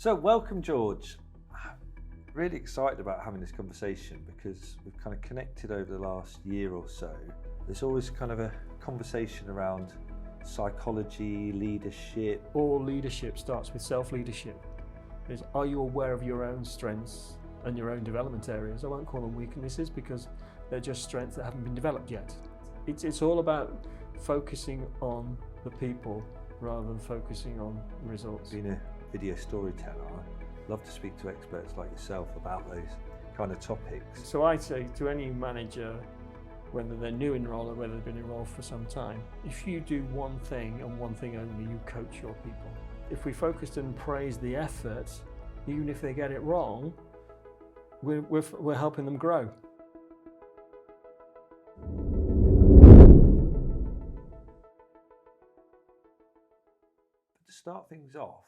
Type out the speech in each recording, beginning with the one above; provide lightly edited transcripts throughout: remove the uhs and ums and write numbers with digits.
So welcome, George. Really excited about having this conversation because we've kind of connected over the last year or so. There's always kind of a conversation around psychology, leadership. All leadership starts with self-leadership. Are you aware of your own strengths and your own development areas? I won't call them weaknesses because they're just strengths that haven't been developed yet. It's all about focusing on the people rather than focusing on results. Being a video storyteller, I love to speak to experts like yourself about those kind of topics. So I say to any manager, whether they're new in role or whether they've been in role for some time, if you do one thing and one thing only, you coach your people. If we focused and praise the effort, even if they get it wrong, we're helping them grow. To start things off,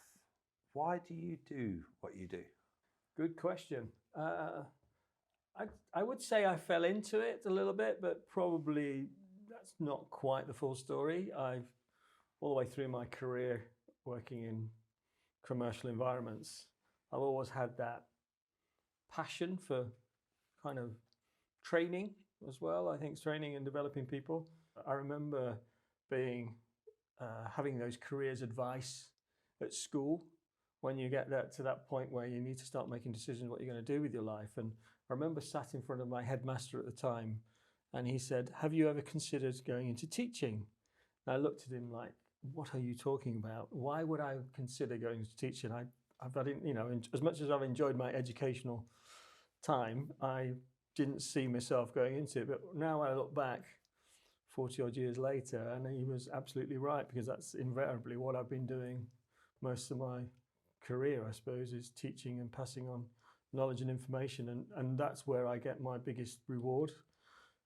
why do you do what you do? Good question. I would say I fell into it a little bit, but probably that's not quite the full story. I've all the way through my career working in commercial environments, I've always had that passion for kind of training as well. I think training and developing people. I remember having those careers advice at school when you get to that point where you need to start making decisions what you're going to do with your life. And I remember sat in front of my headmaster at the time and he said, "Have you ever considered going into teaching?" And I looked at him like, "What are you talking about? Why would I consider going into teaching? I've had, as much as I've enjoyed my educational time, I didn't see myself going into it." But now I look back 40 odd years later and he was absolutely right, because that's invariably what I've been doing most of my career, I suppose, is teaching and passing on knowledge and information, and that's where I get my biggest reward.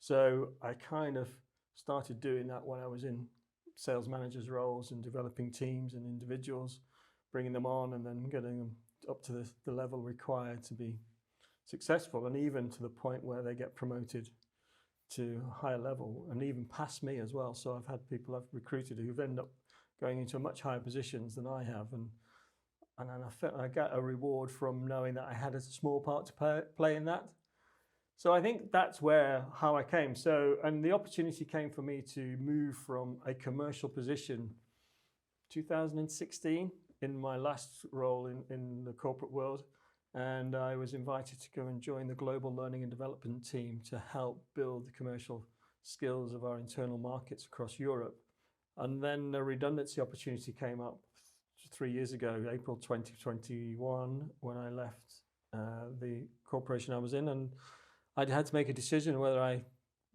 So I kind of started doing that when I was in sales managers roles and developing teams and individuals, bringing them on and then getting them up to the level required to be successful, and even to the point where they get promoted to a higher level and even past me as well. So I've had people I've recruited who've ended up going into much higher positions than I have, and I felt I got a reward from knowing that I had a small part to play in that. So I think that's how I came. So, and the opportunity came for me to move from a commercial position 2016 in my last role in the corporate world. And I was invited to go and join the global learning and development team to help build the commercial skills of our internal markets across Europe. And then a redundancy opportunity came up 3 years ago, April 2021, when I left the corporation I was in, and I'd had to make a decision whether I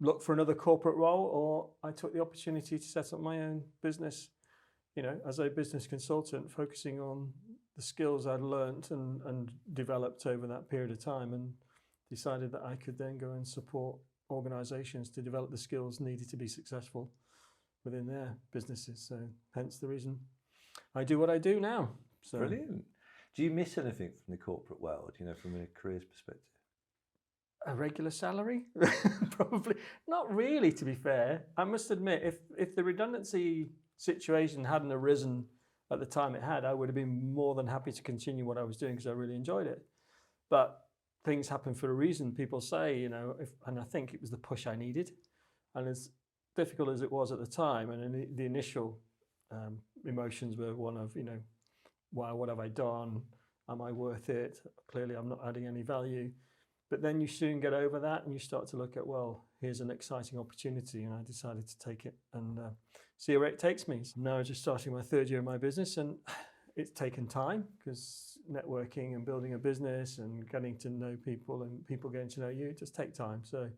looked for another corporate role or I took the opportunity to set up my own business, as a business consultant, focusing on the skills I'd learnt and developed over that period of time, and decided that I could then go and support organisations to develop the skills needed to be successful within their businesses. So hence the reason I do what I do now. So. Brilliant. Do you miss anything from the corporate world, from a careers perspective? A regular salary? Probably not really, to be fair. I must admit, if the redundancy situation hadn't arisen at the time it had, I would have been more than happy to continue what I was doing because I really enjoyed it. But things happen for a reason, people say, and I think it was the push I needed. And as difficult as it was at the time, and the initial emotions were one of, wow, what have I done? Am I worth it? Clearly, I'm not adding any value. But then you soon get over that and you start to look at, well, here's an exciting opportunity. And I decided to take it and see where it takes me. So now I'm just starting my third year of my business, and it's taken time because networking and building a business and getting to know people and people getting to know you just take time. So,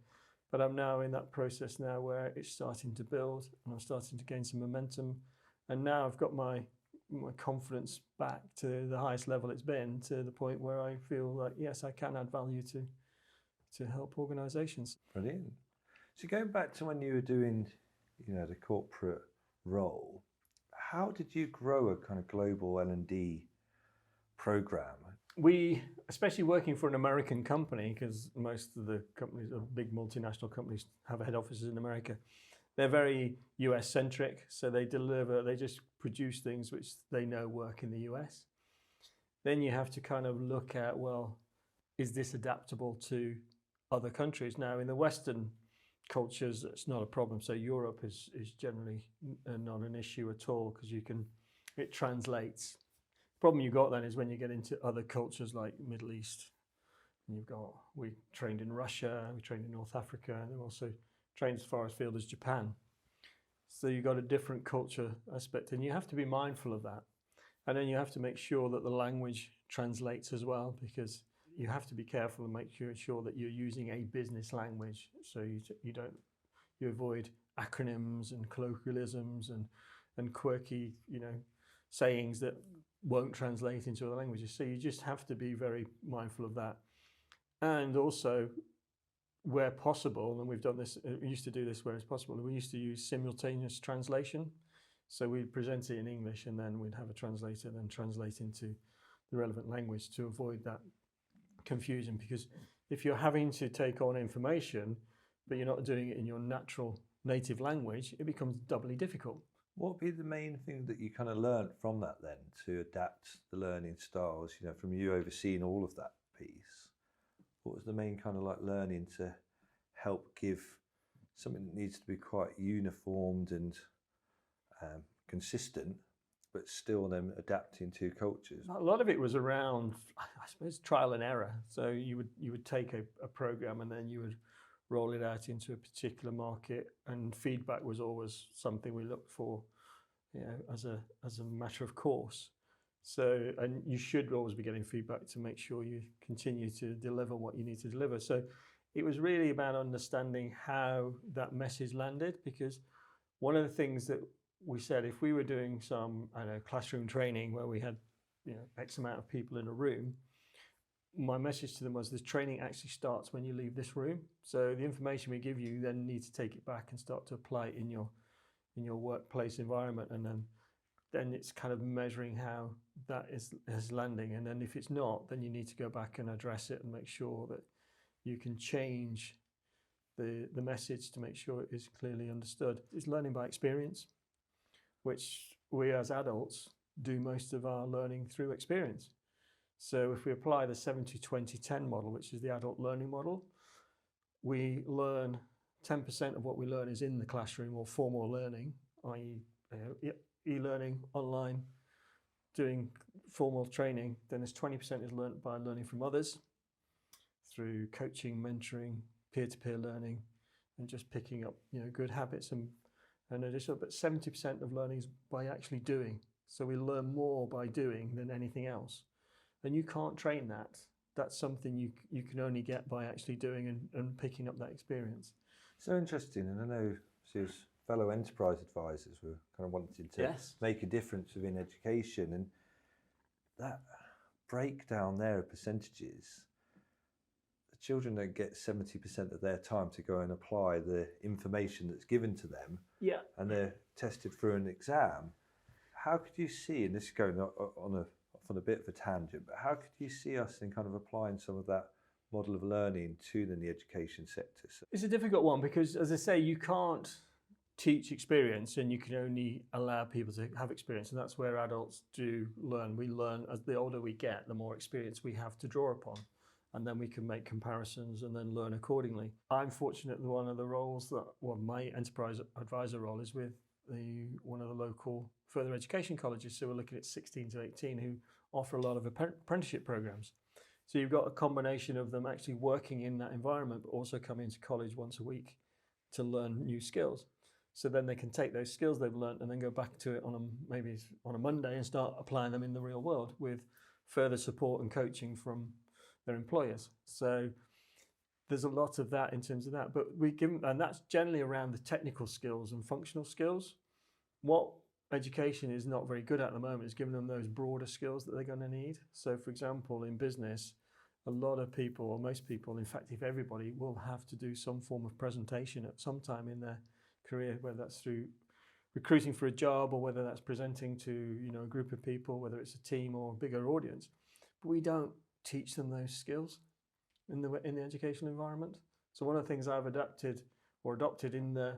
but I'm now in that process now where it's starting to build and I'm starting to gain some momentum. And now I've got my confidence back to the highest level it's been, to the point where I feel like, yes, I can add value to help organisations. Brilliant. So going back to when you were doing, the corporate role, how did you grow a kind of global L&D program? We, especially working for an American company, because most of the companies, big multinational companies, have head offices in America. They're very US centric, so they just produce things which they know work in the US. then you have to kind of look at, well, is this adaptable to other countries? Now, in the Western cultures, it's not a problem. So Europe is generally not an issue at all, because it translates. The problem you got then is when you get into other cultures like Middle East, and we trained in Russia, we trained in North Africa, and then also trained as far afield as Japan. So you've got a different culture aspect, and you have to be mindful of that. And then you have to make sure that the language translates as well, because you have to be careful and make sure that you're using a business language, so you avoid acronyms and colloquialisms and quirky sayings that won't translate into other languages. So you just have to be very mindful of that. And also, where possible, and we've done this, we used to do this where it's possible, we used to use simultaneous translation. So we'd present it in English, and then we'd have a translator then translate into the relevant language to avoid that confusion. Because if you're having to take on information, but you're not doing it in your natural native language, it becomes doubly difficult. What would be the main thing that you kind of learned from that then, to adapt the learning styles, from you overseeing all of that piece? What was the main kind of like learning to help give something that needs to be quite uniformed and consistent, but still then adapting to cultures? A lot of it was around, I suppose, trial and error. So you would take a program, and then you would roll it out into a particular market, and feedback was always something we looked for, as a matter of course. So, and you should always be getting feedback to make sure you continue to deliver what you need to deliver. So it was really about understanding how that message landed, because one of the things that we said, if we were doing some, classroom training where we had, X amount of people in a room, my message to them was, this training actually starts when you leave this room. So the information we give you, you then need to take it back and start to apply it in your workplace environment. And then it's kind of measuring how that is landing. And then if it's not, then you need to go back and address it and make sure that you can change the message to make sure it is clearly understood. It's learning by experience, which we as adults do most of our learning through experience. So if we apply the 70-20-10 model, which is the adult learning model, we learn 10% of what we learn is in the classroom or formal learning, i.e. e-learning, online, doing formal training. Then there's 20% is learned by learning from others through coaching, mentoring, peer-to-peer learning, and just picking up good habits and additional. But 70% of learning is by actually doing. So we learn more by doing than anything else. And you can't train that. That's something you can only get by actually doing and picking up that experience. So interesting. And I know as fellow enterprise advisors were kind of wanting to make a difference within education, and that breakdown there of percentages, the children don't get 70% of their time to go and apply the information that's given to them. Yeah. And they're tested through an exam. How could you see, and this is going on a bit of a tangent, but how could you see us in kind of applying some of that model of learning to the education sector? So it's a difficult one, because, as I say, you can't teach experience, and you can only allow people to have experience, and that's where adults do learn. We learn as the older we get, the more experience we have to draw upon, and then we can make comparisons and then learn accordingly. I'm fortunate that one of the roles my enterprise advisor role is with one of the local further education colleges. So we're looking at 16 to 18 who offer a lot of apprenticeship programs. So you've got a combination of them actually working in that environment, but also coming to college once a week to learn new skills. So then they can take those skills they've learned and then go back to it maybe on a Monday and start applying them in the real world with further support and coaching from their employers. So there's a lot of that in terms of that, but and that's generally around the technical skills and functional skills. What education is not very good at the moment is giving them those broader skills that they're going to need. So for example, in business, a lot of people, or most people, in fact, if everybody, will have to do some form of presentation at some time in their career, whether that's through recruiting for a job or whether that's presenting to a group of people, whether it's a team or a bigger audience. But we don't teach them those skills in the educational environment. So one of the things I've adopted in the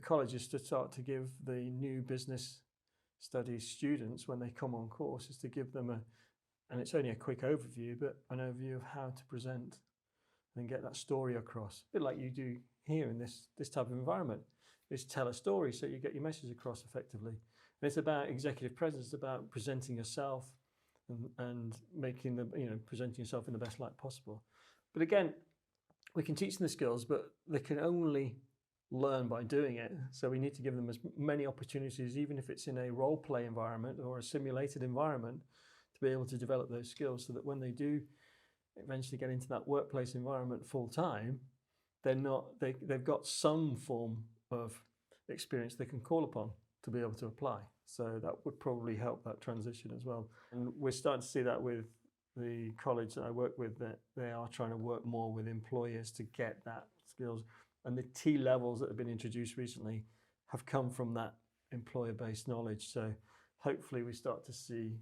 college is to start to give the new business studies students, when they come on course, is to give them And it's only a quick overview, but an overview of how to present and get that story across. A bit like you do here in this type of environment, is tell a story so you get your message across effectively. And it's about executive presence, it's about presenting yourself and making the, presenting yourself in the best light possible. But again, we can teach them the skills, but they can only learn by doing it. So we need to give them as many opportunities, even if it's in a role play environment or a simulated environment, to be able to develop those skills so that when they do eventually get into that workplace environment full time, they've got some form of experience they can call upon to be able to apply. So that would probably help that transition as well. And we're starting to see that with the college that I work with, that they are trying to work more with employers to get that skills. And the T levels that have been introduced recently have come from that employer-based knowledge. So hopefully we start to see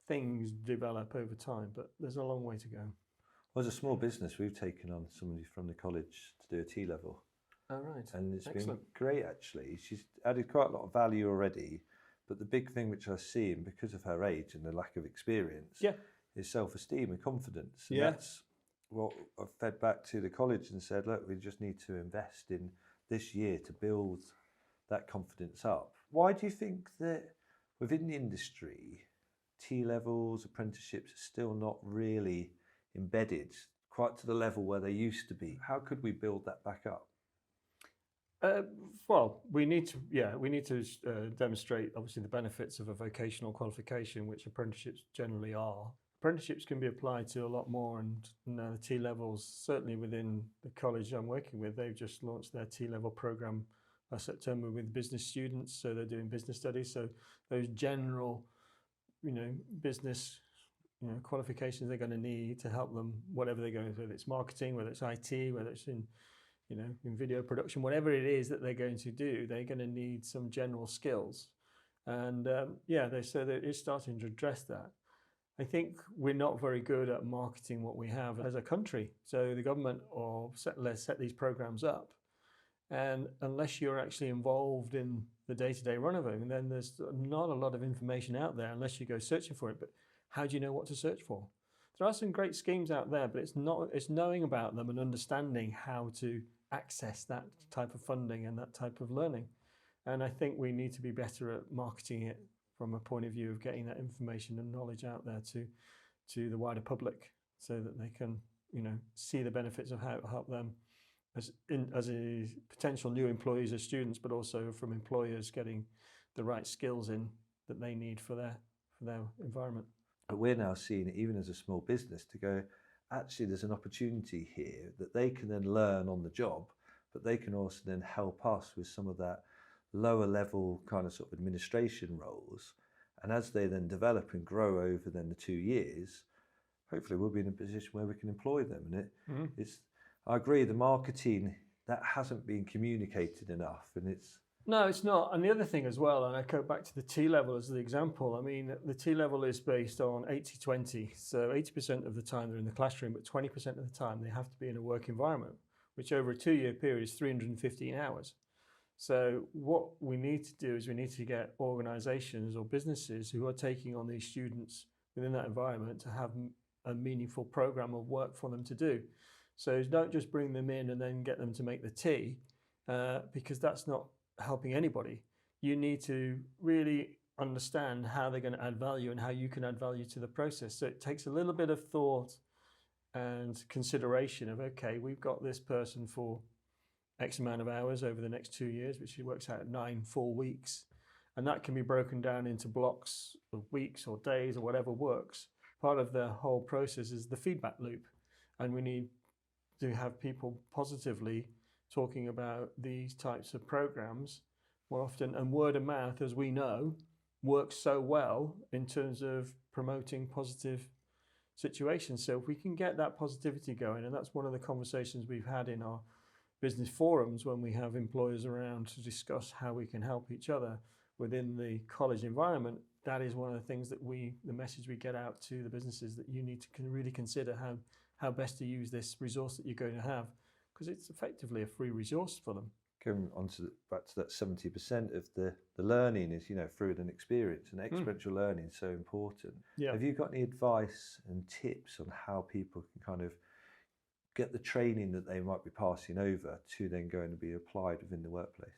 things develop over time, but there's a long way to go. Well, as a small business, we've taken on somebody from the college to do a T level. Oh, right. And it's Excellent. been great, actually. She's added quite a lot of value already, but the big thing which I see, and because of her age and the lack of experience, is self-esteem and confidence. And that's what I've fed back to the college and said, look, we just need to invest in this year to build that confidence up. Why do you think that within the industry, T levels, apprenticeships are still not really embedded quite to the level where they used to be? How could we build that back up? Well, we need to demonstrate obviously the benefits of a vocational qualification, which apprenticeships generally are. Apprenticeships can be applied to a lot more, and the T levels, certainly within the college I'm working with, they've just launched their T level program last September with business students. So they're doing business studies. So those general, business, qualifications they're going to need to help them, whatever they're going through, whether it's marketing, whether it's IT, whether it's in video production, whatever it is that they're going to do, they're going to need some general skills. And they said that it's starting to address that. I think we're not very good at marketing what we have as a country. So the government set these programs up, and unless you're actually involved in the day-to-day run of them, then there's not a lot of information out there unless you go searching for it. But how do you know what to search for? There are some great schemes out there, but it's knowing about them and understanding how to access that type of funding and that type of learning. And I think we need to be better at marketing it from a point of view of getting that information and knowledge out there to the wider public, so that they can see the benefits of how it will help them as a potential new employees as students, but also from employers getting the right skills in that they need for their environment. But we're now seeing it even as a small business to go, actually there's an opportunity here that they can then learn on the job, but they can also then help us with some of that lower level kind of sort of administration roles. And as they then develop and grow over then the 2 years, hopefully we'll be in a position where we can employ them. And I agree, the marketing, that hasn't been communicated enough, and No, it's not. And the other thing as well, and I go back to the T level as the example, I mean, the T level is based on 80-20. So 80% of the time they're in the classroom, but 20% of the time they have to be in a work environment, which over a 2-year period is 315 hours. So what we need to do is we need to get organisations or businesses who are taking on these students within that environment to have a meaningful programme of work for them to do. So don't just bring them in and then get them to make the tea, because that's not helping anybody. You need to really understand how they're going to add value and how you can add value to the process. So it takes a little bit of thought and consideration of, okay, we've got this person for X amount of hours over the next 2 years, which works out at 9 full weeks. And that can be broken down into blocks of weeks or days or whatever works. Part of the whole process is the feedback loop. And we need to have people positively talking about these types of programs more often. And word of mouth, as we know, works so well in terms of promoting positive situations. So if we can get that positivity going, and that's one of the conversations we've had in our business forums when we have employers around to discuss how we can help each other within the college environment, that is one of the things that the message we get out to the businesses, that you need to really consider how best to use this resource that you're going to have, because it's effectively a free resource for them. going on to back to that 70% of the learning is, through an experience, and experiential learning is so important. Yeah. Have you got any advice and tips on how people can kind of get the training that they might be passing over to then go and be applied within the workplace?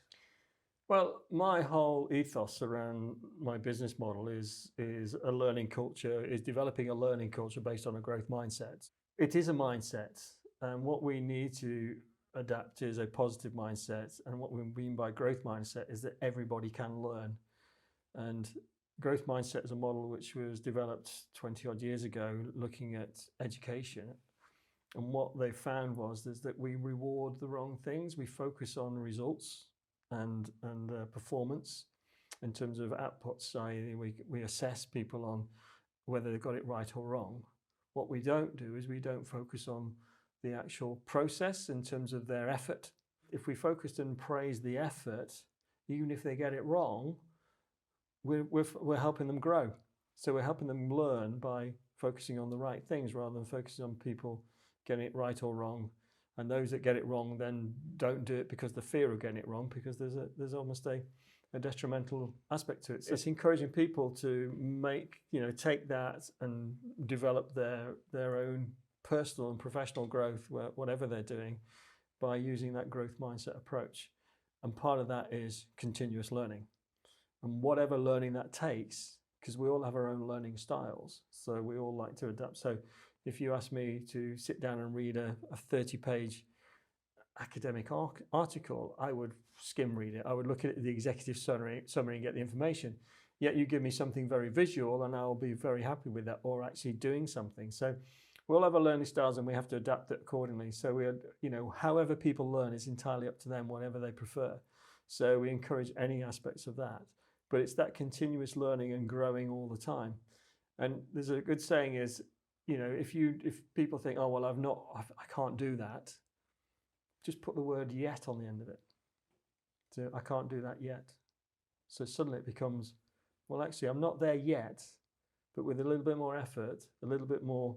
Well, my whole ethos around my business model is a learning culture, is developing a learning culture based on a growth mindset. It is a mindset, and what we need to adapt is a positive mindset. And what we mean by growth mindset is that everybody can learn. And growth mindset is a model which was developed 20 odd years ago, looking at education. And what they found was that we reward the wrong things. We focus on results and performance in terms of outputs. We assess people on whether they got it right or wrong. What we don't do is we don't focus on the actual process in terms of their effort. If we focused and praised the effort, even if they get it wrong, we're helping them grow. So we're helping them learn by focusing on the right things rather than focusing on people getting it right or wrong. And those that get it wrong then don't do it because the fear of getting it wrong, because there's almost a detrimental aspect to it. So it's encouraging people to take that and develop their own personal and professional growth, whatever they're doing, by using that growth mindset approach. And part of that is continuous learning. And whatever learning that takes, because we all have our own learning styles, so we all like to adapt. So if you ask me to sit down and read a 30-page academic article, I would skim read it. I would look at the executive summary and get the information. Yet you give me something very visual and I'll be very happy with that, or actually doing something. So we all have our learning styles and we have to adapt it accordingly. So however people learn is entirely up to them, whatever they prefer. So we encourage any aspects of that. But it's that continuous learning and growing all the time. And there's a good saying is, if people think, oh, well, I can't do that, just put the word yet on the end of it. So I can't do that yet. So suddenly it becomes, well, actually, I'm not there yet, but with a little bit more effort, a little bit more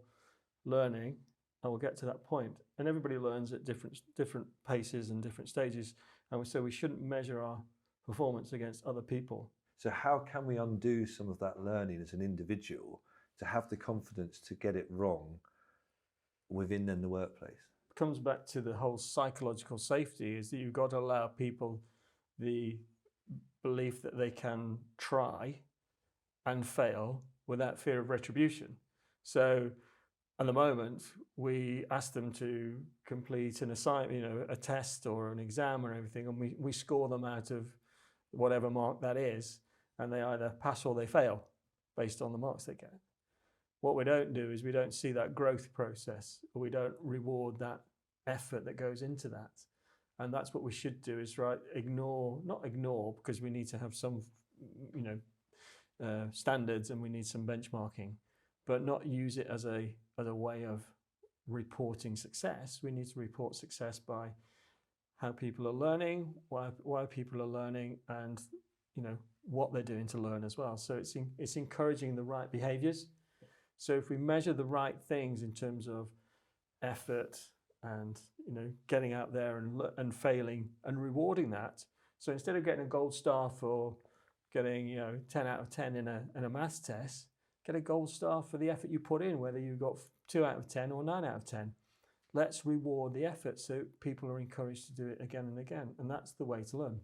learning, I will get to that point. And everybody learns at different paces and different stages. And so we shouldn't measure our performance against other people. So how can we undo some of that learning as an individual to have the confidence to get it wrong within the workplace? It comes back to the whole psychological safety, is that you've got to allow people the belief that they can try and fail without fear of retribution. So at the moment, we ask them to complete an assignment, a test or an exam or everything, and we score them out of whatever mark that is, and they either pass or they fail based on the marks they get. What we don't do is we don't see that growth process, or we don't reward that effort that goes into that. And that's what we should do, is not ignore, because we need to have some, standards and we need some benchmarking, but not use it as a way of reporting success. We need to report success by how people are learning, why people are learning, and what they're doing to learn as well. So it's encouraging the right behaviors. So if we measure the right things in terms of effort and getting out there and failing and rewarding that. So instead of getting a gold star for getting 10 out of 10 in a maths test, get a gold star for the effort you put in, whether you got 2 out of 10 or 9 out of 10. Let's reward the effort so people are encouraged to do it again and again, and that's the way to learn.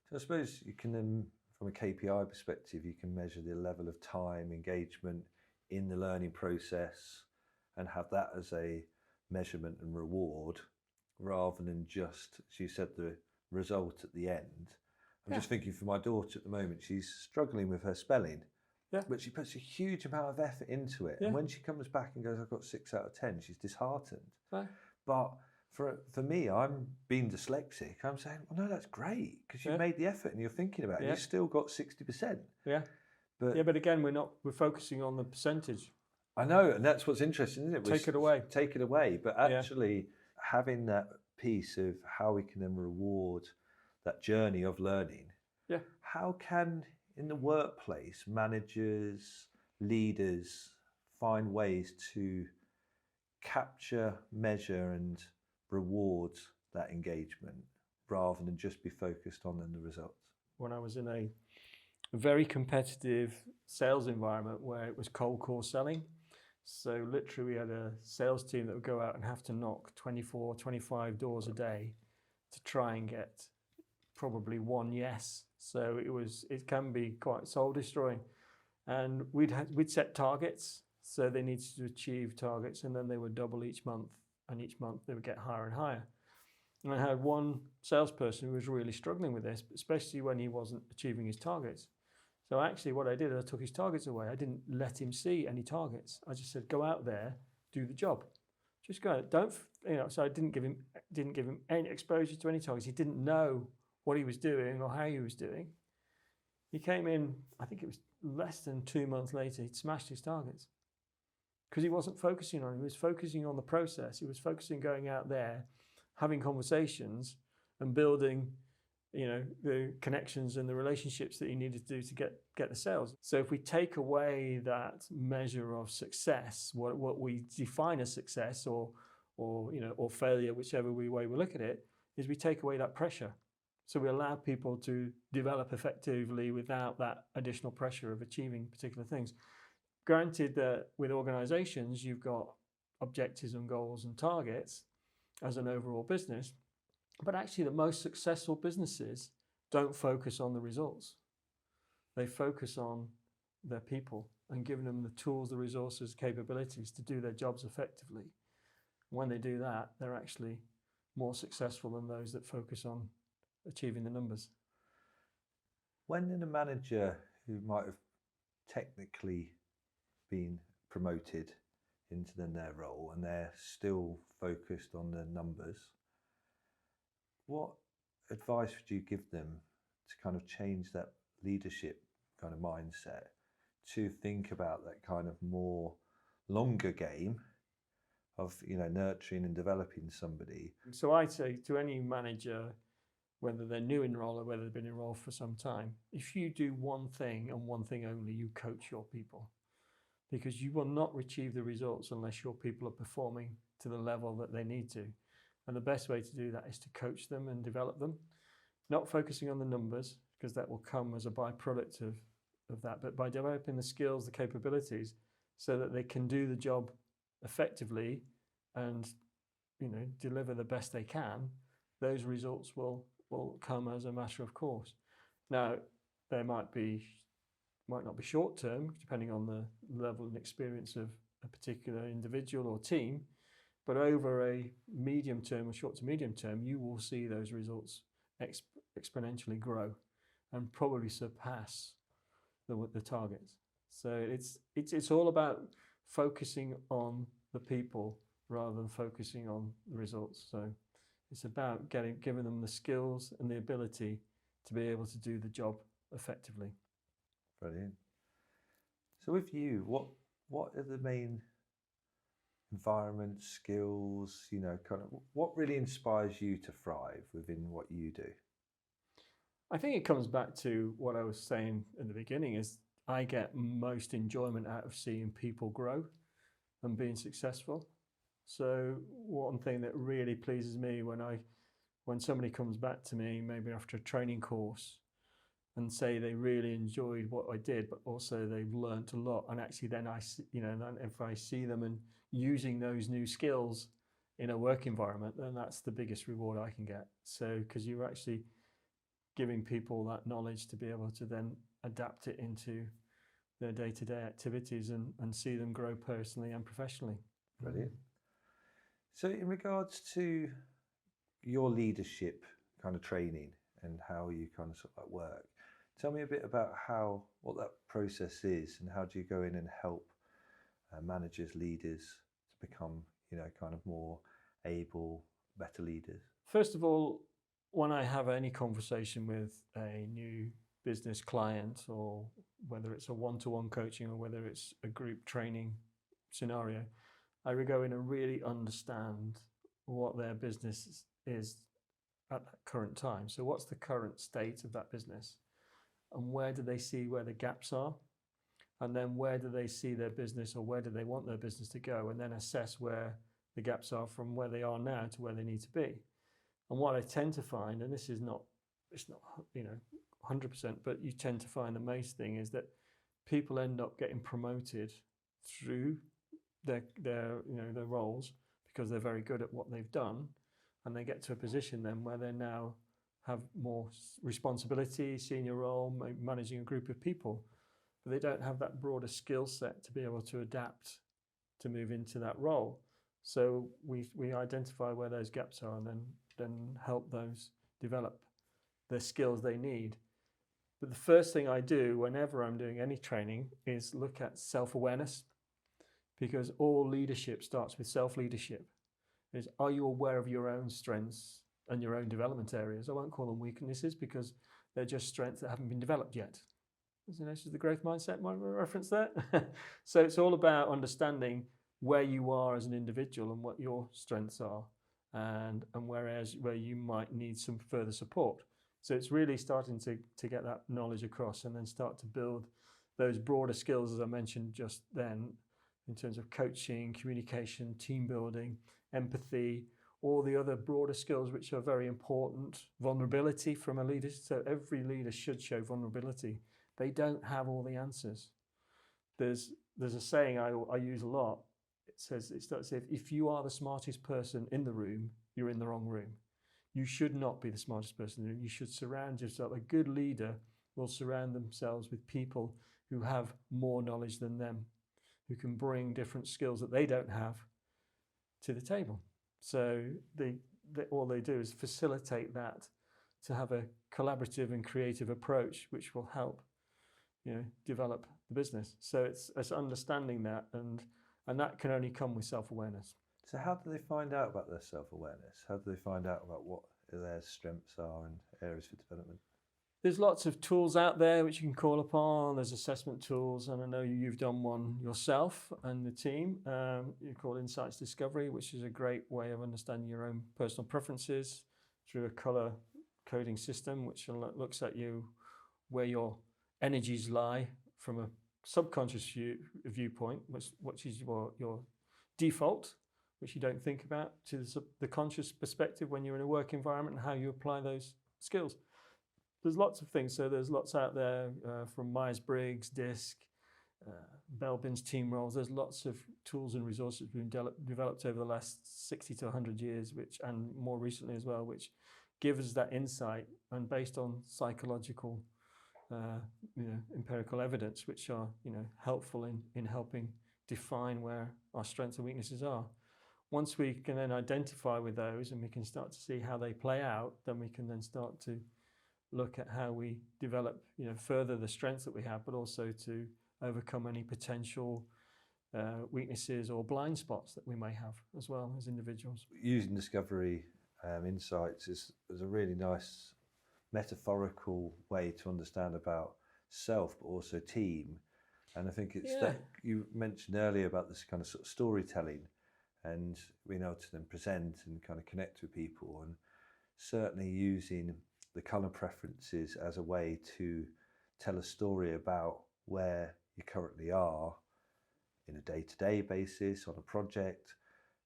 So I suppose you can then, from a KPI perspective, you can measure the level of time, engagement in the learning process and have that as a measurement and reward, rather than just, as you said, the result at the end. I'm just thinking for my daughter at the moment, she's struggling with her spelling, but she puts a huge amount of effort into it. And when she comes back and goes, I've got 6 out of 10, she's disheartened. But for me, I'm being dyslexic. I'm saying, well, no, that's great, because you've made the effort and you're thinking about it. You've still got 60%. But again, we're focusing on the percentage. I know, and that's what's interesting, isn't it? Take it away. Take it away. But actually having that piece of how we can then reward that journey of learning. How can, in the workplace, managers, leaders find ways to capture, measure and reward that engagement rather than just be focused on the results? When I was in a very competitive sales environment where it was cold call selling. So literally we had a sales team that would go out and have to knock 24, 25 doors a day to try and get probably one yes. So it can be quite soul destroying. And we'd set targets. So they needed to achieve targets, and then they would double each month, and each month they would get higher and higher. And I had one salesperson who was really struggling with this, especially when he wasn't achieving his targets. So actually what I did, I took his targets away. I didn't let him see any targets. I just said, go out there, do the job. Just go, don't, so I didn't give him any exposure to any targets. He didn't know what he was doing or how he was doing. He came in, I think it was less than 2 months later, he'd smashed his targets. Because he wasn't focusing on it. He was focusing on the process. He was focusing going out there, having conversations and building, the connections and the relationships that he needed to do to get the sales. So if we take away that measure of success, what we define as success or failure, whichever way we look at it, is we take away that pressure. So we allow people to develop effectively without that additional pressure of achieving particular things. Granted that with organizations, you've got objectives and goals and targets as an overall business, but actually the most successful businesses don't focus on the results. They focus on their people and giving them the tools, the resources, capabilities to do their jobs effectively. When they do that, they're actually more successful than those that focus on achieving the numbers. When in a manager who might have technically been promoted into their role and they're still focused on the numbers, what advice would you give them to kind of change that leadership kind of mindset to think about that kind of more longer game of nurturing and developing somebody? So I'd say to any manager, whether they're new in role or whether they've been in role for some time, if you do one thing and one thing only, you coach your people. Because you will not achieve the results unless your people are performing to the level that they need to. And the best way to do that is to coach them and develop them, not focusing on the numbers, because that will come as a byproduct of that, but by developing the skills, the capabilities, so that they can do the job effectively and deliver the best they can. Those results will come as a matter of course. Now, they might not be short term, depending on the level and experience of a particular individual or team, but over a medium term or short to medium term, you will see those results exponentially grow and probably surpass the targets. So it's all about focusing on the people rather than focusing on the results. So it's about giving them the skills and the ability to be able to do the job effectively. Brilliant. So with you, what are the main environment skills, kind of what really inspires you to thrive within what you do? I think it comes back to what I was saying in the beginning, is I get most enjoyment out of seeing people grow and being successful. So one thing that really pleases me when somebody comes back to me, maybe after a training course, and say they really enjoyed what I did, but also they've learned a lot. And actually then if I see them and using those new skills in a work environment, then that's the biggest reward I can get. So, because you're actually giving people that knowledge to be able to then adapt it into their day-to-day activities and see them grow personally and professionally. Brilliant. So in regards to your leadership kind of training and how you kind of sort of work, tell me a bit about what that process is and how do you go in and help managers, leaders to become, kind of more able, better leaders? First of all, when I have any conversation with a new business client, or whether it's a one-to-one coaching or whether it's a group training scenario, I would go in and really understand what their business is at that current time. So what's the current state of that business? And where do they see where the gaps are? And then where do they see their business, or where do they want their business to go? And then assess where the gaps are from where they are now to where they need to be. And what I tend to find, and this is not, it's not 100%, but you tend to find the most thing is that people end up getting promoted through their roles because they're very good at what they've done, and they get to a position then where they now have more responsibility, senior role, managing a group of people, but they don't have that broader skill set to be able to adapt to move into that role. So we identify where those gaps are, and then help those develop the skills they need. But the first thing I do whenever I'm doing any training is look at self-awareness, because all leadership starts with self-leadership. Are you aware of your own strengths and your own development areas? I won't call them weaknesses because they're just strengths that haven't been developed yet. This is the growth mindset reference there. So it's all about understanding where you are as an individual and what your strengths are, and where you might need some further support. So it's really starting to get that knowledge across, and then start to build those broader skills, as I mentioned just then, in terms of coaching, communication, team building, empathy, all the other broader skills which are very important. Vulnerability from a leader. So every leader should show vulnerability. They don't have all the answers. There's a saying I use a lot. It starts with, if you are the smartest person in the room, you're in the wrong room. You should not be the smartest person in the room. You should surround yourself. A good leader will surround themselves with people who have more knowledge than them, who can bring different skills that they don't have to the table. So all they do is facilitate that, to have a collaborative and creative approach, which will help develop the business. So it's understanding that, and that can only come with self-awareness. So how do they find out about their self-awareness? How do they find out about what their strengths are and areas for development? There's lots of tools out there which you can call upon. There's assessment tools, and I know you've done one yourself and the team. You call Insights Discovery, which is a great way of understanding your own personal preferences through a colour coding system, which looks at where your energies lie from a subconscious viewpoint, which is your default, which you don't think about, to the conscious perspective when you're in a work environment, and how you apply those skills. There's lots of things. So there's lots out there from Myers-Briggs, DISC, Belbin's team roles. There's lots of tools and resources being developed over the last 60 to 100 years, and more recently as well, which give us that insight, and based on psychological empirical evidence, which are helpful in helping define where our strengths and weaknesses are. Once we can then identify with those, and we can start to see how they play out, then we can then start to look at how we develop further the strengths that we have, but also to overcome any potential weaknesses or blind spots that we may have as well as individuals. Using Discovery Insights is a really nice metaphorical way to understand about self, but also team. And I think it's that you mentioned earlier about this kind of sort of storytelling, and being able to then present and kind of connect with people, and certainly using the colour preferences as a way to tell a story about where you currently are in a day-to-day basis on a project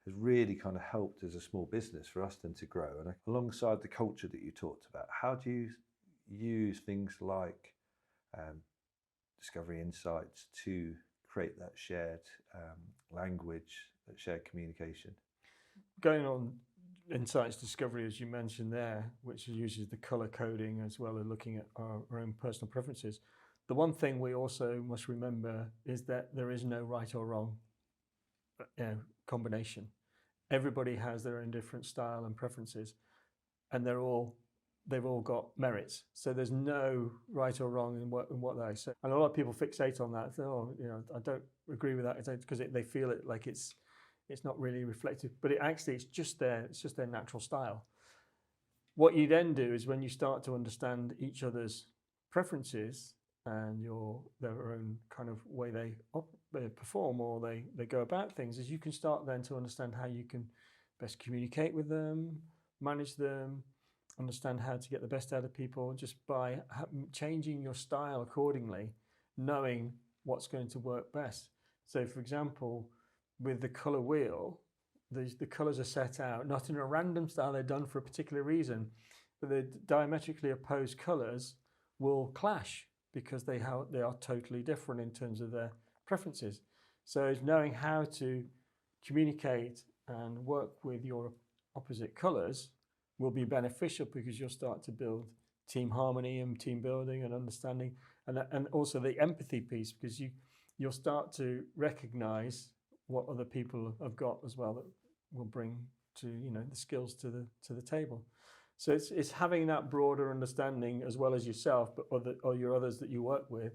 has really kind of helped as a small business for us then to grow. And alongside the culture that you talked about, how do you use things like Discovery Insights to create that shared language, that shared communication? Going on Insights Discovery, as you mentioned there, which uses the colour coding as well as looking at our own personal preferences. The one thing we also must remember is that there is no right or wrong combination. Everybody has their own different style and preferences, and they've all got merits. So there's no right or wrong in what they say. And a lot of people fixate on that. I don't agree with that, because they feel it like it's not really reflective, but it's just their natural style. What you then do is, when you start to understand each other's preferences and their own kind of way they perform, or they go about things, is you can start then to understand how you can best communicate with them, manage them, understand how to get the best out of people, just by changing your style accordingly, knowing what's going to work best. So for example, with the colour wheel, the colours are set out, not in a random style, they're done for a particular reason, but the diametrically opposed colours will clash because they are totally different in terms of their preferences. So it's knowing how to communicate and work with your opposite colours will be beneficial, because you'll start to build team harmony and team building and understanding, and also the empathy piece, because you'll start to recognise what other people have got as well that will bring to the skills to the table. So it's having that broader understanding as well as yourself, but or your others that you work with,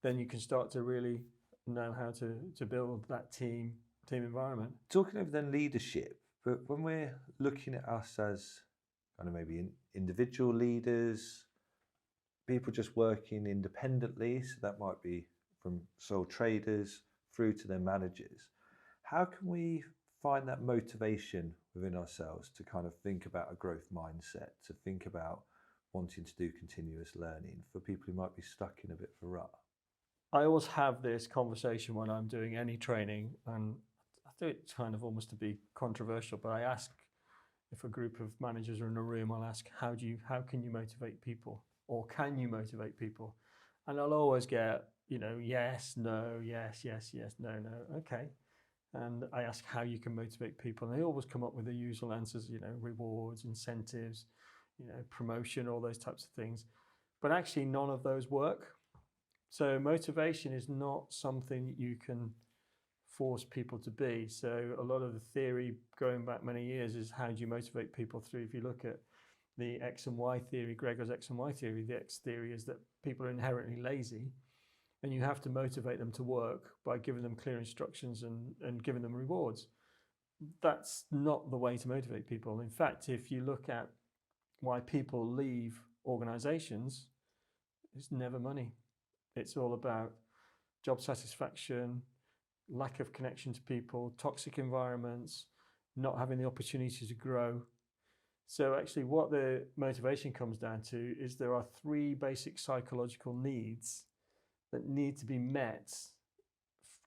then you can start to really know how to build that team environment. Talking of then leadership, but when we're looking at us as kind of maybe individual leaders, people just working independently, so that might be from sole traders through to their managers, how can we find that motivation within ourselves to kind of think about a growth mindset, to think about wanting to do continuous learning for people who might be stuck in a bit of a rut? I always have this conversation when I'm doing any training, and I do it kind of almost to be controversial, but I ask, if a group of managers are in a room, I'll ask, how can you motivate people? Or can you motivate people? And I'll always get, yes, no, yes, yes, yes, no, no, okay. And I ask how you can motivate people, and they always come up with the usual answers, rewards, incentives, promotion, all those types of things. But actually none of those work. So motivation is not something you can force people to be. So a lot of the theory going back many years is, how do you motivate people through? If you look at the X and Y theory, Gregor's X and Y theory, the X theory is that people are inherently lazy, and you have to motivate them to work by giving them clear instructions and giving them rewards. That's not the way to motivate people. In fact, if you look at why people leave organizations, it's never money. It's all about job satisfaction, lack of connection to people, toxic environments, not having the opportunity to grow. So actually what the motivation comes down to is there are 3 basic psychological needs that need to be met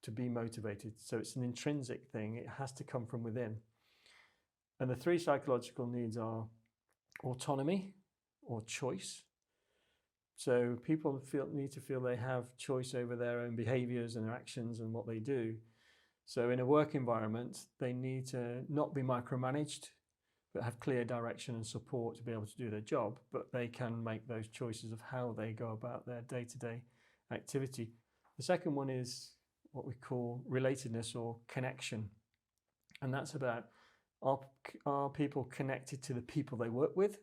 to be motivated. So it's an intrinsic thing. It has to come from within. And the 3 psychological needs are autonomy or choice. So people need to feel they have choice over their own behaviors and their actions and what they do. So in a work environment, they need to not be micromanaged, but have clear direction and support to be able to do their job, but they can make those choices of how they go about their day-to-day activity. The second one is what we call relatedness or connection. And that's about, are people connected to the people they work with?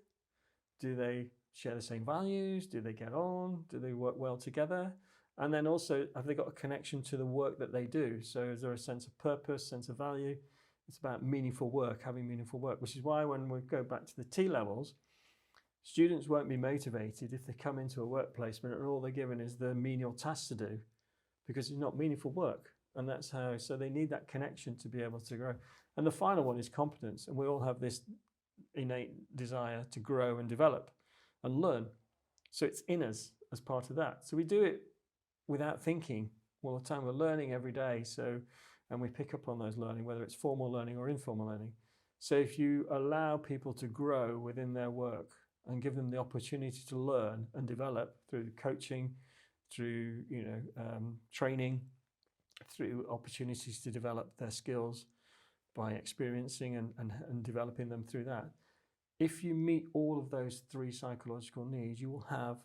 Do they share the same values? Do they get on? Do they work well together? And then also, have they got a connection to the work that they do? So is there a sense of purpose, sense of value? It's about meaningful work, having meaningful work, which is why when we go back to the T levels, students won't be motivated if they come into a work placement and all they're given is the menial tasks to do, because it's not meaningful work. And that's how, so they need that connection to be able to grow. And the final one is competence. And we all have this innate desire to grow and develop and learn. So it's in us as part of that. So we do it without thinking all the time. We're learning every day. And we pick up on those learning, whether it's formal learning or informal learning. So if you allow people to grow within their work and give them the opportunity to learn and develop through coaching, through training, through opportunities to develop their skills by experiencing and developing them through that. If you meet all of those 3 psychological needs, you will have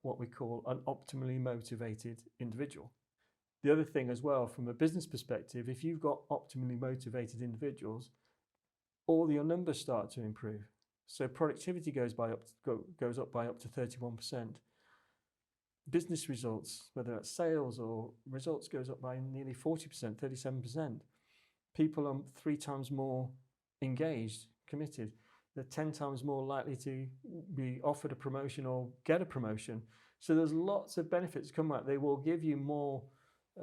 what we call an optimally motivated individual. The other thing as well, from a business perspective, if you've got optimally motivated individuals, all your numbers start to improve. So productivity goes up by up to 31%. Business results, whether that's sales or results, goes up by nearly 40%, 37%. People are 3 times more engaged, committed. They're 10 times more likely to be offered a promotion or get a promotion. So there's lots of benefits come out. They will give you more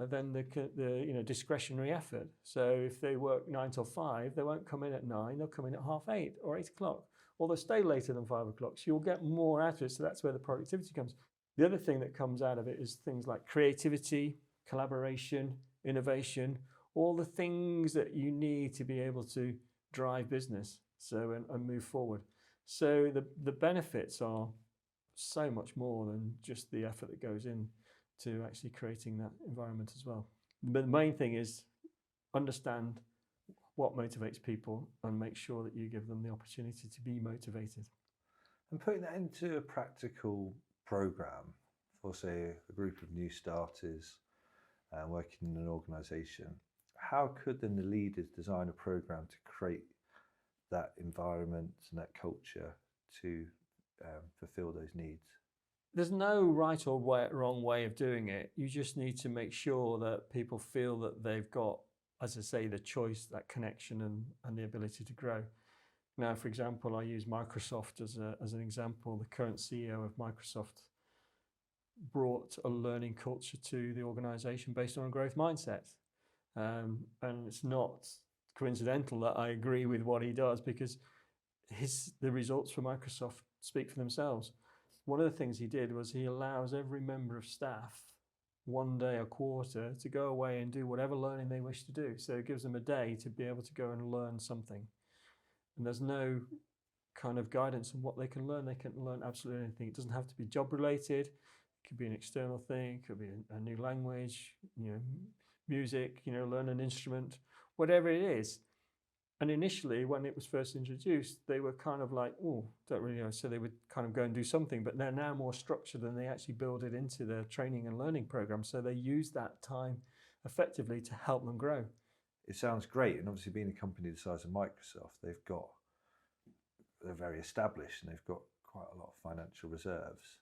than the discretionary effort. So if they work 9 till 5, they won't come in at 9, they'll come in at 7:30 or 8 o'clock, or they'll stay later than 5 o'clock. So you'll get more out of it. So that's where the productivity comes. The other thing that comes out of it is things like creativity, collaboration, innovation, all the things that you need to be able to drive business and move forward. So the benefits are so much more than just the effort that goes in to actually creating that environment as well. But the main thing is understand what motivates people and make sure that you give them the opportunity to be motivated. And putting that into a practical program for, say, a group of new starters working in an organisation, how could then the leaders design a program to create that environment and that culture to fulfil those needs? There's no right or wrong way of doing it. You just need to make sure that people feel that they've got, as I say, the choice, that connection and the ability to grow. Now, for example, I use Microsoft as an example. The current CEO of Microsoft brought a learning culture to the organization based on a growth mindset. And it's not coincidental that I agree with what he does, because the results for Microsoft speak for themselves. One of the things he did was he allows every member of staff 1 day a quarter to go away and do whatever learning they wish to do. So it gives them a day to be able to go and learn something. And there's no kind of guidance on what they can learn. They can learn absolutely anything. It doesn't have to be job related. It could be an external thing. It could be a new language, music, learn an instrument, whatever it is. And initially, when it was first introduced, they were kind of like, oh, don't really know. So they would kind of go and do something, but they're now more structured and they actually build it into their training and learning program. So they use that time effectively to help them grow. It sounds great. And obviously being a company the size of Microsoft, they're very established and they've got quite a lot of financial reserves.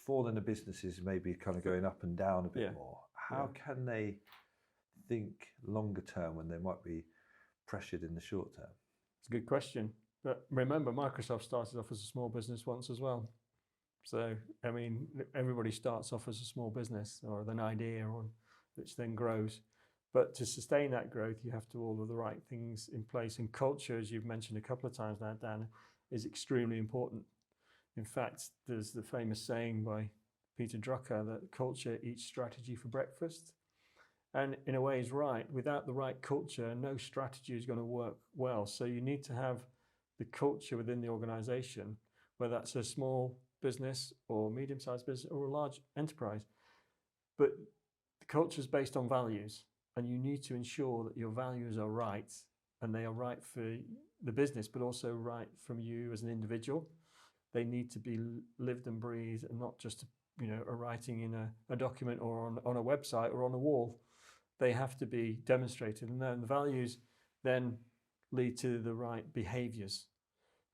For them, the businesses maybe kind of going up and down a bit more. How can they think longer term when they might be pressured in the short term? It's a good question. But remember, Microsoft started off as a small business once as well. So, I mean, everybody starts off as a small business or an idea, which then grows. But to sustain that growth, you have to all of the right things in place. And culture, as you've mentioned a couple of times now, Dan, is extremely important. In fact, there's the famous saying by Peter Drucker that culture eats strategy for breakfast. And in a way, he's right. Without the right culture, no strategy is going to work well. So you need to have the culture within the organization, whether that's a small business or medium-sized business or a large enterprise. But the culture is based on values, and you need to ensure that your values are right, and they are right for the business, but also right from you as an individual. They need to be lived and breathed, and not just a writing in a document or on a website or on a wall. They have to be demonstrated, and then the values then lead to the right behaviors.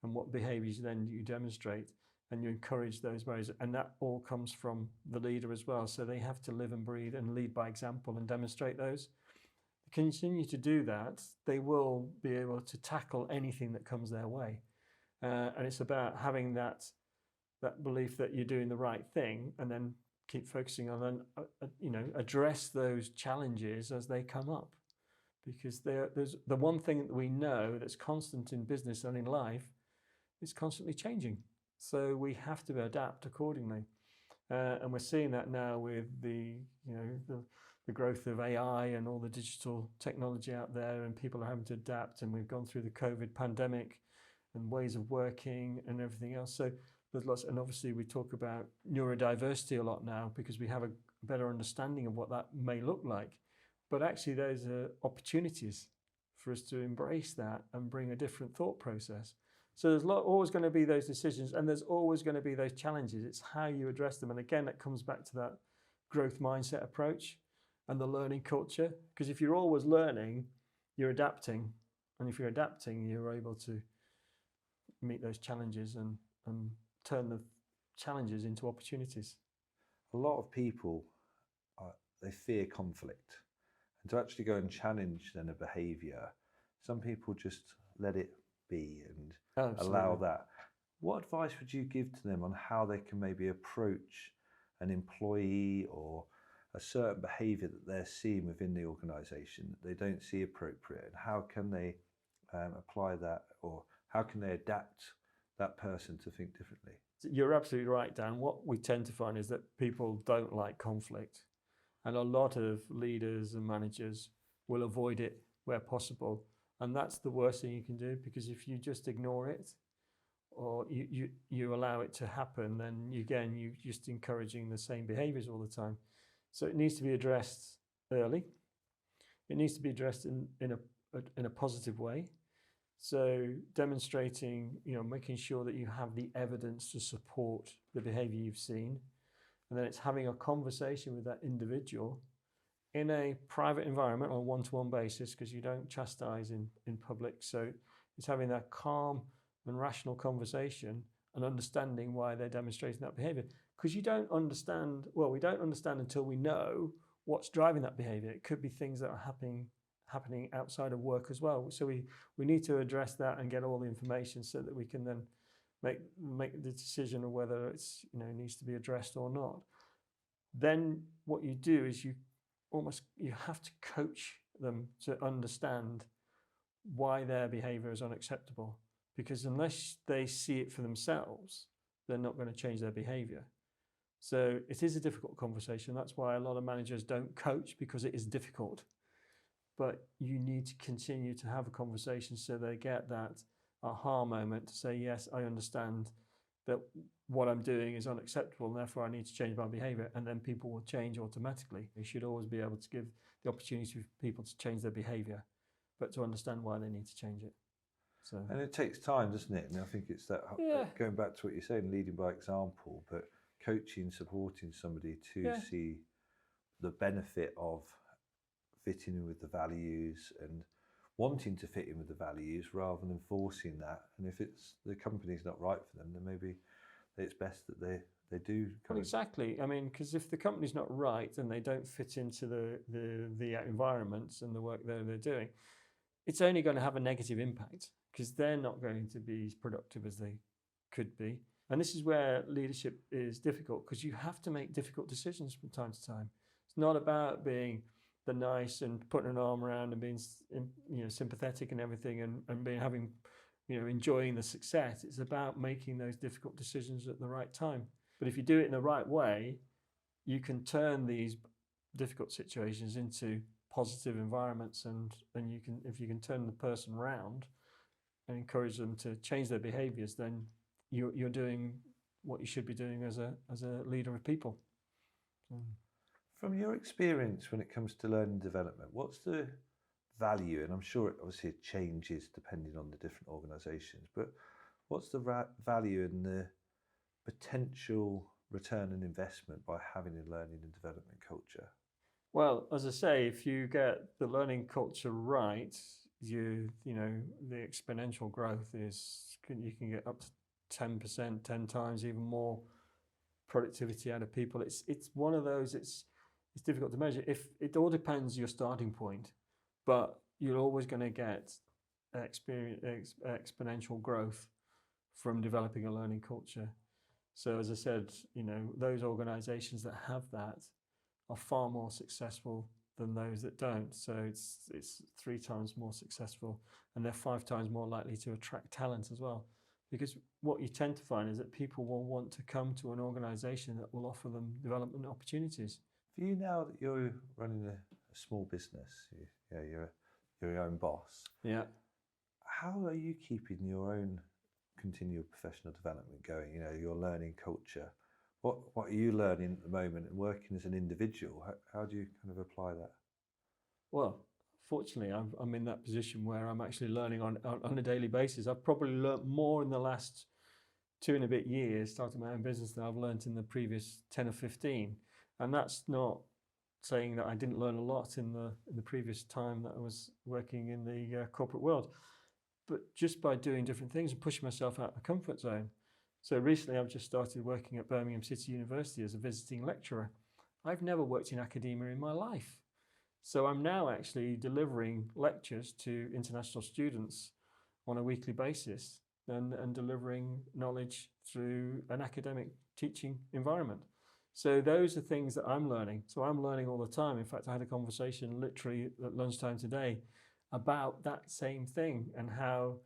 And what behaviors then you demonstrate, and you encourage those values, and that all comes from the leader as well. So they have to live and breathe and lead by example and demonstrate those. Continue to do that, they will be able to tackle anything that comes their way. And it's about having that belief that you're doing the right thing, and then keep focusing on and address those challenges as they come up, because there's the one thing that we know that's constant in business and in life is constantly changing. So we have to adapt accordingly, and we're seeing that now with the growth of AI and all the digital technology out there, and people are having to adapt. And we've gone through the COVID pandemic and ways of working and everything else. So there's lots, and obviously we talk about neurodiversity a lot now because we have a better understanding of what that may look like. But actually there's opportunities for us to embrace that and bring a different thought process. So there's always going to be those decisions, and there's always going to be those challenges. It's how you address them. And again, that comes back to that growth mindset approach and the learning culture. Because if you're always learning, you're adapting. And if you're adapting, you're able to meet those challenges and turn the challenges into opportunities. A lot of people, they fear conflict. And to actually go and challenge then a behaviour, some people just let it be and allow that. What advice would you give to them on how they can maybe approach an employee or a certain behaviour that they're seeing within the organisation that they don't see appropriate, and how can they apply that, or how can they adapt that person to think differently? You're absolutely right, Dan. What we tend to find is that people don't like conflict, and a lot of leaders and managers will avoid it where possible. And that's the worst thing you can do, because if you just ignore it or you allow it to happen, then you're just encouraging the same behaviors all the time. So it needs to be addressed early. It needs to be addressed in a positive way. So demonstrating, making sure that you have the evidence to support the behavior you've seen. And then it's having a conversation with that individual in a private environment on a one-to-one basis, because you don't chastise in public. So it's having that calm and rational conversation and understanding why they're demonstrating that behavior. Because we don't understand until we know what's driving that behavior. It could be things that are happening outside of work as well. So we need to address that and get all the information so that we can then make the decision of whether it's needs to be addressed or not. Then what you do is you have to coach them to understand why their behavior is unacceptable, because unless they see it for themselves, they're not going to change their behavior. So it is a difficult conversation. That's why a lot of managers don't coach, because it is difficult. But you need to continue to have a conversation so they get that aha moment to say, yes, I understand that what I'm doing is unacceptable and therefore I need to change my behavior, and then people will change automatically. You should always be able to give the opportunity for people to change their behavior, but to understand why they need to change it. So, and it takes time, doesn't it? And I think it's that going back to what you're saying, leading by example, but coaching, supporting somebody to see the benefit of fitting in with the values and wanting to fit in with the values rather than forcing that. And if it's the company's not right for them, then maybe it's best that they do. Exactly. I mean, because if the company's not right and they don't fit into the environments and the work they're doing, it's only going to have a negative impact, because they're not going to be as productive as they could be. And this is where leadership is difficult, because you have to make difficult decisions from time to time. It's not about being the nice and putting an arm around and being sympathetic and everything and having enjoying the success. It's about making those difficult decisions at the right time. But if you do it in the right way, you can turn these difficult situations into positive environments, and if you can turn the person around and encourage them to change their behaviors, then you're doing what you should be doing as a leader of people. From your experience when it comes to learning development, what's the value? And I'm sure it changes depending on the different organisations, but what's the value and the potential return on investment by having a learning and development culture? Well, as I say, if you get the learning culture right, the exponential growth you can get up to 10%, 10 times even more productivity out of people. It's one of those, it's difficult to measure. If it all depends your starting point, but you're always going to get exponential growth from developing a learning culture. So as I said, those organizations that have that are far more successful than those that don't. So it's 3 times more successful, and they're 5 times more likely to attract talent as well. Because what you tend to find is that people will want to come to an organization that will offer them development opportunities. For you, now that you're running a small business, you're your own boss. Yeah. How are you keeping your own continual professional development going? Your learning culture. What are you learning at the moment and working as an individual? How do you kind of apply that? Well, fortunately, I'm in that position where I'm actually learning on a daily basis. I've probably learnt more in the last 2 and a bit years starting my own business than I've learnt in the previous 10 or 15. And that's not saying that I didn't learn a lot in the previous time that I was working in the corporate world, but just by doing different things and pushing myself out of the comfort zone. So recently I've just started working at Birmingham City University as a visiting lecturer. I've never worked in academia in my life. So I'm now actually delivering lectures to international students on a weekly basis and delivering knowledge through an academic teaching environment. So those are things that I'm learning. So I'm learning all the time. In fact, I had a conversation literally at lunchtime today about that same thing, and how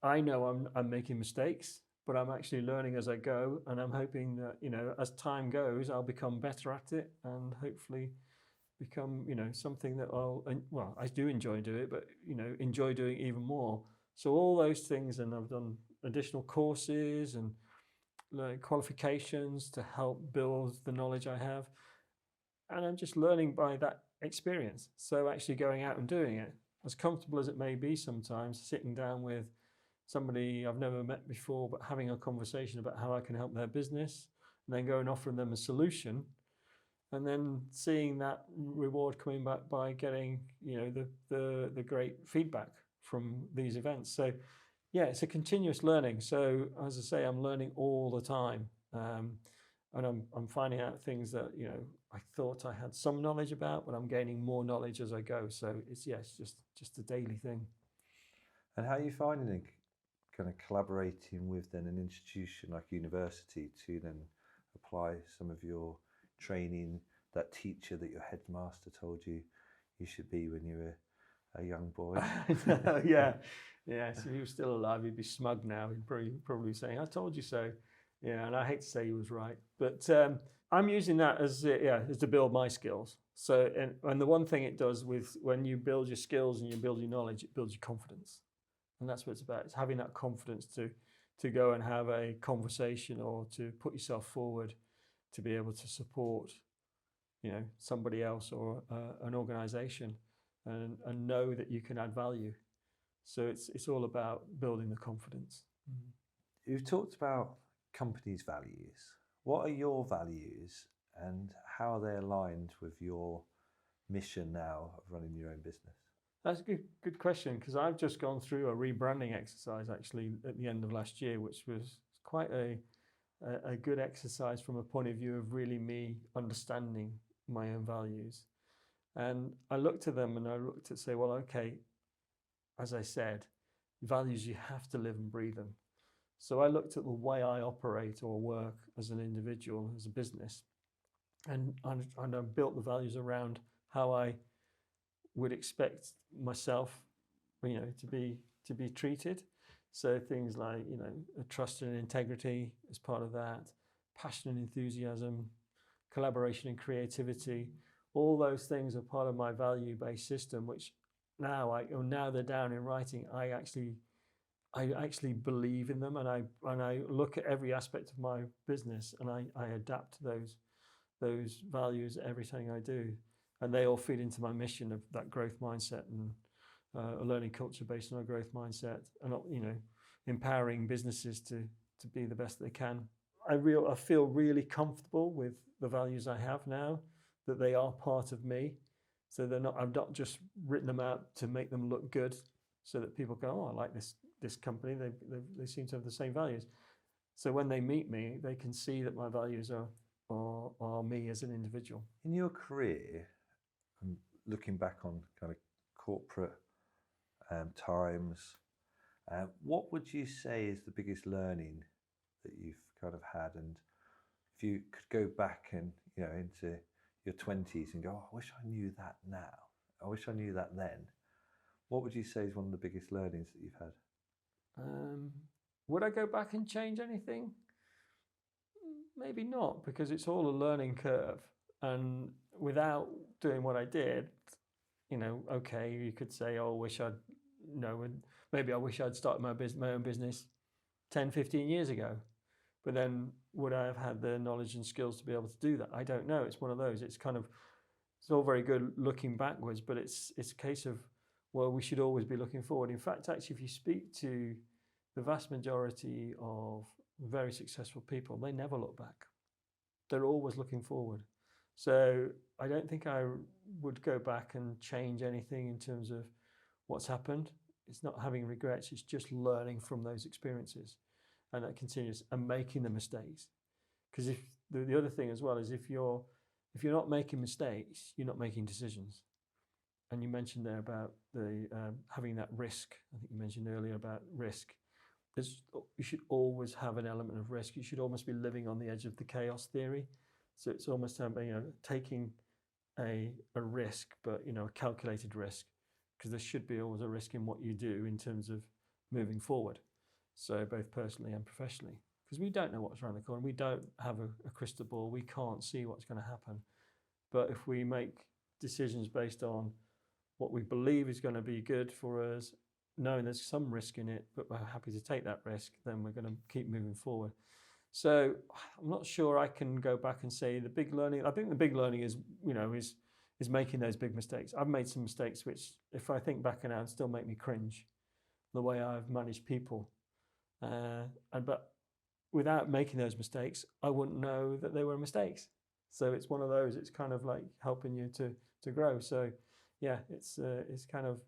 I know I'm making mistakes, but I'm actually learning as I go. And I'm hoping that, as time goes, I'll become better at it and hopefully become, something that I do enjoy doing it, but, enjoy doing even more. So all those things, and I've done additional courses and qualifications to help build the knowledge I have. And I'm just learning by that experience. So actually going out and doing it, as comfortable as it may be sometimes, sitting down with somebody I've never met before, but having a conversation about how I can help their business, and then go and offering them a solution, and then seeing that reward coming back by getting, the great feedback from these events. So yeah, it's a continuous learning. So as I say, I'm learning all the time. And I'm finding out things that, I thought I had some knowledge about, but I'm gaining more knowledge as I go. So it's just a daily thing. And how are you finding it, kind of collaborating with then an institution like university to then apply some of your training, that teacher that your headmaster told you should be when you were a young boy? Yeah. So if he was still alive, he'd be smug now. He'd probably be saying, "I told you so." Yeah, and I hate to say he was right, but I'm using that as to build my skills. So, and the one thing it does with when you build your skills and you build your knowledge, it builds your confidence, and that's what it's about. It's having that confidence to go and have a conversation, or to put yourself forward, to be able to support, somebody else or an organisation, and know that you can add value. So it's all about building the confidence. You've talked about companies' values. What are your values, and how are they aligned with your mission now of running your own business? That's a good question, because I've just gone through a rebranding exercise actually at the end of last year, which was quite a good exercise from a point of view of really me understanding my own values. And I looked at them and I looked at say, well, okay, as I said, values, you have to live and breathe them. So I looked at the way I operate or work as an individual, as a business, and I built the values around how I would expect myself, to be treated. So things like, trust and integrity as part of that, passion and enthusiasm, collaboration and creativity. All those things are part of my value-based system, which now they're down in writing. I actually believe in them, and I look at every aspect of my business, and I adapt those values everything I do, and they all feed into my mission of that growth mindset and a learning culture based on a growth mindset, and empowering businesses to be the best they can. I feel really comfortable with the values I have now, that they are part of me. So I've not just written them out to make them look good, so that people go, "Oh, I like this company. They seem to have the same values." So when they meet me, they can see that my values are me as an individual. In your career, looking back on kind of corporate times, what would you say is the biggest learning that you've kind of had? And if you could go back and into your 20s and go, "Oh, I wish I knew that now. I wish I knew that then." What would you say is one of the biggest learnings that you've had? Would I go back and change anything? Maybe not, because it's all a learning curve. And without doing what I did, okay, you could say, "Oh, maybe I wish I'd started my own business 10, 15 years ago." But then would I have had the knowledge and skills to be able to do that? I don't know. It's one of those. It's all very good looking backwards, but it's a case of, well, we should always be looking forward. In fact, actually, if you speak to the vast majority of very successful people, they never look back. They're always looking forward. So I don't think I would go back and change anything in terms of what's happened. It's not having regrets. It's just learning from those experiences, and that continues, and making the mistakes. Because if the other thing as well is, if you're not making mistakes, you're not making decisions. And you mentioned there about the having that risk. I think you mentioned earlier about risk. You should always have an element of risk. You should almost be living on the edge of the chaos theory. So it's almost taking a risk, but a calculated risk, because there should be always a risk in what you do in terms of moving forward. So both personally and professionally, because we don't know what's around the corner. We don't have a crystal ball. We can't see what's going to happen. But if we make decisions based on what we believe is going to be good for us, knowing there's some risk in it, but we're happy to take that risk, then we're going to keep moving forward. So I'm not sure I can go back and say the big learning. I think the big learning is, is making those big mistakes. I've made some mistakes which, if I think back now, still make me cringe. The way I've managed people, but without making those mistakes, I wouldn't know that they were mistakes. So it's one of those. It's kind of like helping you to grow. So yeah, it's kind of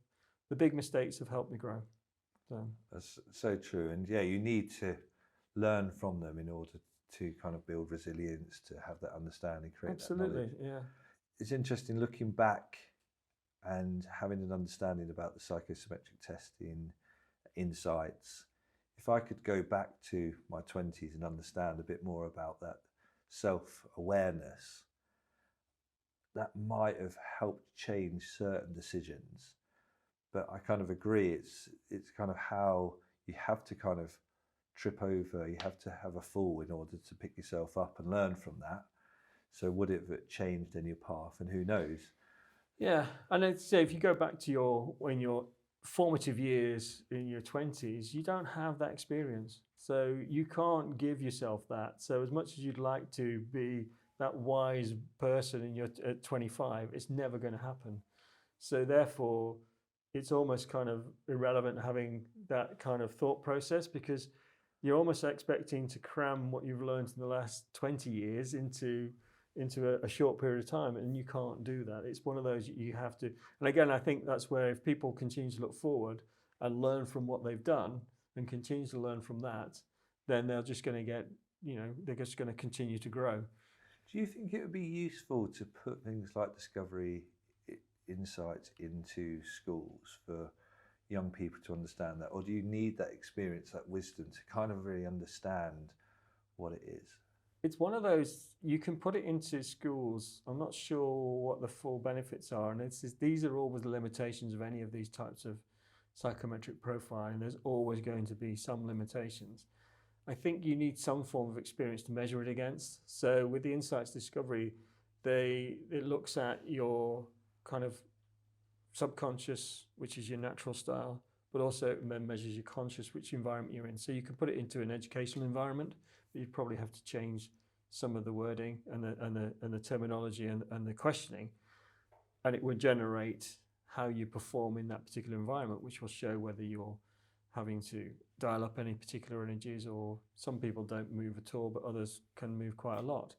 the big mistakes have helped me grow. So that's so true. And yeah, you need to learn from them in order to kind of build resilience, to have that understanding, create absolutely, that knowledge. yeah. It's interesting looking back and having an understanding about the psychometric testing insights. If I could go back to my 20s and understand a bit more about that self-awareness, that might have helped change certain decisions. But I kind of agree, it's kind of how you have to kind of trip over, you have to have a fall in order to pick yourself up and learn from that. So would it have changed any path, and who knows? Yeah, and I'd say if you go back to your formative years in your 20s, you don't have that experience. So you can't give yourself that. So as much as you'd like to be that wise person at 25, it's never going to happen. So therefore, it's almost kind of irrelevant having that kind of thought process, because you're almost expecting to cram what you've learned in the last 20 years into a short period of time, and you can't do that. It's one of those you have to, and again, I think that's where if people continue to look forward and learn from what they've done and continue to learn from that, then they're just going to get, they're just going to continue to grow. Do you think it would be useful to put things like discovery insights into schools for young people to understand that, or do you need that experience, that wisdom to kind of really understand what it is? It's one of those, you can put it into schools. I'm not sure what the full benefits are. And these are always the limitations of any of these types of psychometric profiling. There's always going to be some limitations. I think you need some form of experience to measure it against. So with the insights discovery, it looks at your kind of subconscious, which is your natural style, but also it measures your conscious, which environment you're in. So you can put it into an educational environment, but you'd probably have to change some of the wording and the terminology and the questioning, and it would generate how you perform in that particular environment, which will show whether you're having to dial up any particular energies, or some people don't move at all, but others can move quite a lot.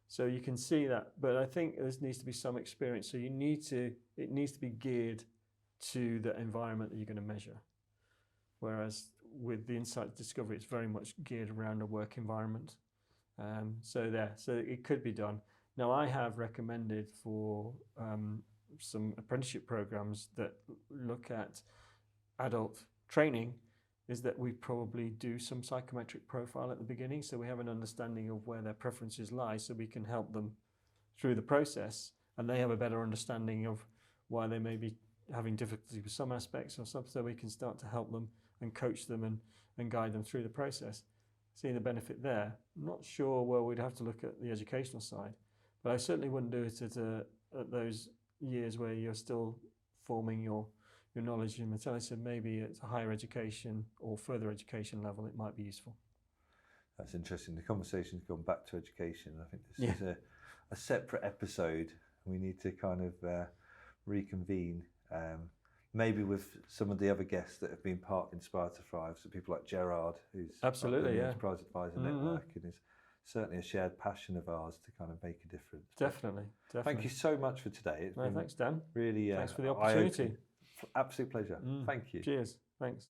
So you can see that, but I think there needs to be some experience. So it needs to be geared to the environment that you're going to measure. Whereas with the insight discovery, it's very much geared around a work environment. So it could be done. Now, I have recommended for some apprenticeship programs that look at adult training, is that we probably do some psychometric profile at the beginning, so we have an understanding of where their preferences lie, so we can help them through the process, and they have a better understanding of why they may be having difficulty with some aspects or something, so we can start to help them and coach them and guide them through the process. Seeing the benefit there. I'm not sure where we'd have to look at the educational side, but I certainly wouldn't do it at those years where you're still forming your knowledge and mentality. So maybe at a higher education or further education level, it might be useful. That's interesting. The conversation's gone back to education. I think this is a separate episode. We need to kind of reconvene, maybe with some of the other guests that have been part of Inspire to Thrive. So people like Gerard, who's absolutely part of the Enterprise Advisor Network, and is certainly a shared passion of ours to kind of make a difference. Definitely. Thank you so much for today. Thanks, Dan. Really, thanks for the opportunity. Absolute pleasure. Thank you. Cheers. Thanks.